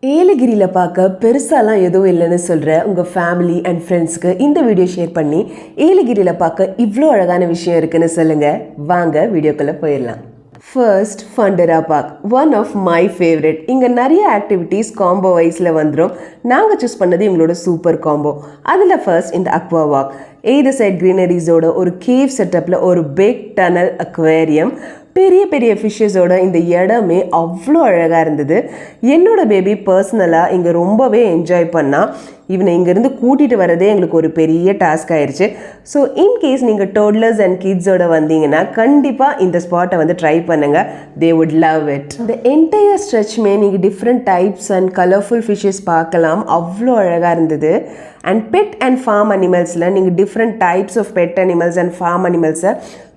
ஏலகிரியில் பார்க்க பெருசாலாம் எதுவும் இல்லைன்னு சொல்கிற உங்கள் ஃபேமிலி அண்ட் ஃப்ரெண்ட்ஸ்க்கு இந்த வீடியோ ஷேர் பண்ணி ஏலகிரியில் பார்க்க இவ்வளோ அழகான விஷயம் இருக்குன்னு சொல்லுங்கள். வாங்க வீடியோக்குள்ளே போயிடலாம். ஃபர்ஸ்ட் ஃபண்டரா park, one of my favourite. இங்கே நிறைய ஆக்டிவிட்டீஸ் காம்போ வைஸில் வந்துடும். நாங்கள் சூஸ் பண்ணது எங்களோட சூப்பர் காம்போ. அதில் ஃபர்ஸ்ட் இந்த அக்வா வாக், எய்த சைட் க்ரீனரிஸோட ஒரு கேவ் செட்டப்பில் ஒரு பிக் டனல் அக்வேரியம், பெரிய பெரிய ஃபிஷ்ஷஸோட இந்த இடமே அவ்வளோ அழகாக இருந்தது. என்னோட பேபி பர்சனலாக இங்கே ரொம்பவே என்ஜாய் பண்ணால் இவனை இங்கேருந்து கூட்டிகிட்டு வரதே எங்களுக்கு ஒரு பெரிய டாஸ்க் ஆயிடுச்சு. ஸோ இன்கேஸ் நீங்கள் டோட்லர்ஸ் அண்ட் கிட்ஸோட வந்தீங்கன்னா கண்டிப்பாக இந்த ஸ்பாட்டை வந்து ட்ரை பண்ணுங்கள். They would love it. இந்த என்டையர் ஸ்ட்ரெச்மே நீங்கள் different types and colourful fishes பார்க்கலாம். அவ்வளோ அழகாக இருந்தது. அண்ட் பெட் அண்ட் ஃபார்ம் அனிமல்ஸில் நீங்கள் different types of pet animals and farm அனிமல்ஸை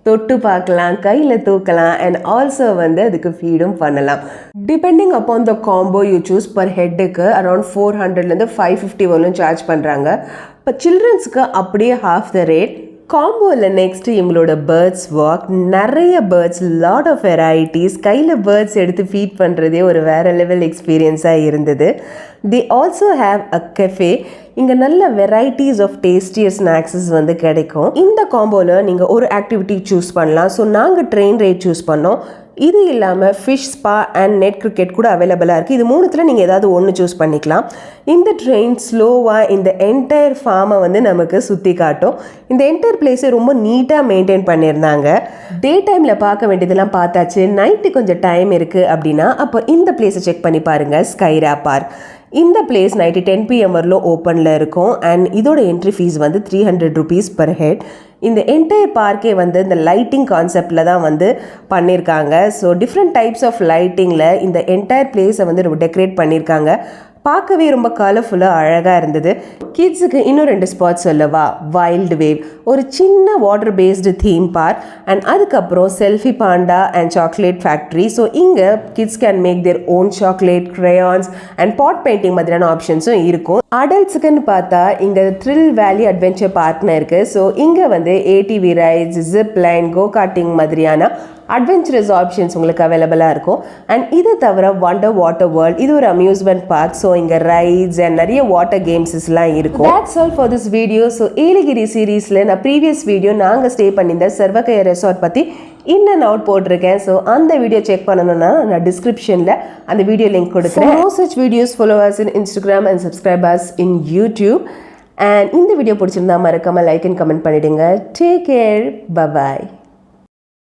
தொட்டு பார்க்கலாம், கையில் தூக்கலாம், அண்ட் ஆல்சோ வந்து அதுக்கு ஃபீடும் பண்ணலாம். Depending upon the combo you choose per ஹெட்டுக்கு அரௌண்ட் 400லேருந்து 550 வரலும் சார்ஜ் பண்ணுறாங்க. இப்போ சில்ட்ரன்ஸுக்கு அப்படியே ஹாஃப் த ரேட். காம்போவில் நெக்ஸ்ட்டு எங்களோட பேர்ட்ஸ் வாக், நிறைய பேர்ட்ஸ், லாட் ஆஃப் வெரைட்டிஸ். கையில் பேர்ட்ஸ் எடுத்து ஃபீட் பண்ணுறதே ஒரு வேறு லெவல் எக்ஸ்பீரியன்ஸாக இருந்தது. They also have a cafe. இங்கே நல்ல வெரைட்டிஸ் ஆஃப் டேஸ்டியர் ஸ்நாக்ஸஸ் வந்து கிடைக்கும். இந்த காம்போவில் நீங்கள் ஒரு ஆக்டிவிட்டி சூஸ் பண்ணலாம். ஸோ நாங்கள் ட்ரெயின் ரைட் சூஸ் பண்ணோம். இது இல்லாமல் fish spa and net cricket கூட அவைலபிளாக இருக்குது. இது மூணுத்தில் நீங்கள் ஏதாவது ஒன்று சூஸ் பண்ணிக்கலாம். இந்த ட்ரெயின் ஸ்லோவாக இந்த என்டையர் ஃபார்மை வந்து நமக்கு சுற்றி காட்டும். இந்த என்டையர் பிளேஸை ரொம்ப நீட்டாக மெயின்டைன் பண்ணியிருந்தாங்க. டே டைமில் பார்க்க வேண்டியதெல்லாம் பார்த்தாச்சு. நைட்டு கொஞ்சம் டைம் இருக்குது அப்படின்னா அப்போ இந்த பிளேஸை செக் பண்ணி பாருங்கள். ஸ்கைரா பார்க். இந்த பிளேஸ் நைட்டு 10 PM வரலும் ஓப்பனில் இருக்கும். அண்ட் இதோட என்ட்ரி ஃபீஸ் வந்து 300 rupees பர் ஹெட். இந்த என்டையர் பார்க்கே வந்து இந்த லைட்டிங் கான்செப்டில் தான் வந்து பண்ணியிருக்காங்க. ஸோ டிஃப்ரெண்ட் டைப்ஸ் ஆஃப் லைட்டிங்கில் இந்த என்டையர் பிளேஸை வந்து டெக்கரேட் பண்ணியிருக்காங்க. பார்க்கவே ரொம்ப கலர்ஃபுல்லாக அழகாக இருந்தது. கிட்ஸுக்கு இன்னும் 2 ஸ்பாட்ஸ் சொல்லவா? வைல்டு வேவ், ஒரு சின்ன water based theme park, and அதுக்கப்புறம் selfie panda and chocolate factory. So இங்கே kids can make their own chocolate, crayons and pot painting மாதிரியான ஆப்ஷன்ஸும் இருக்கும். அடல்ட்ஸுக்குன்னு பார்த்தா இங்கே த்ரில் வேலி அட்வென்ச்சர் பார்க்னு இருக்குது. ஸோ இங்கே வந்து ATV ரைட்ஸ், ஜிப் லைன், கோ கார்ட்டிங் மாதிரியான அட்வென்ச்சரஸ் ஆப்ஷன்ஸ் உங்களுக்கு அவைலபிளாக இருக்கும். அண்ட் இதை தவிர வண்டர் வாட்டர் வேர்ல்ட், இது ஒரு அம்யூஸ்மெண்ட் பார்க். ஸோ இங்கே ரைட்ஸ் அண்ட் நிறைய வாட்டர் கேம்ஸஸ்லாம் இருக்கும். That's all for this video. So Yelagiri சீரீஸில் நான் ப்ரீவியஸ் வீடியோ நாங்கள் ஸ்டே பண்ணியிருந்த சர்வகையா ரெசார்ட் பற்றி இன் அண்ட் அவுட் போட்டிருக்கேன். ஸோ அந்த வீடியோ செக் பண்ணணும்னா நான் டிஸ்கிரிப்ஷனில் அந்த வீடியோ லிங்க் கொடுக்குறேன். For more such videos, follow us in Instagram and subscribe us in YouTube. And இந்த வீடியோ பிடிச்சிருந்தா மறக்காமல் லைக் அண்ட் கமெண்ட் பண்ணிடுங்க. Take care. Bye bye.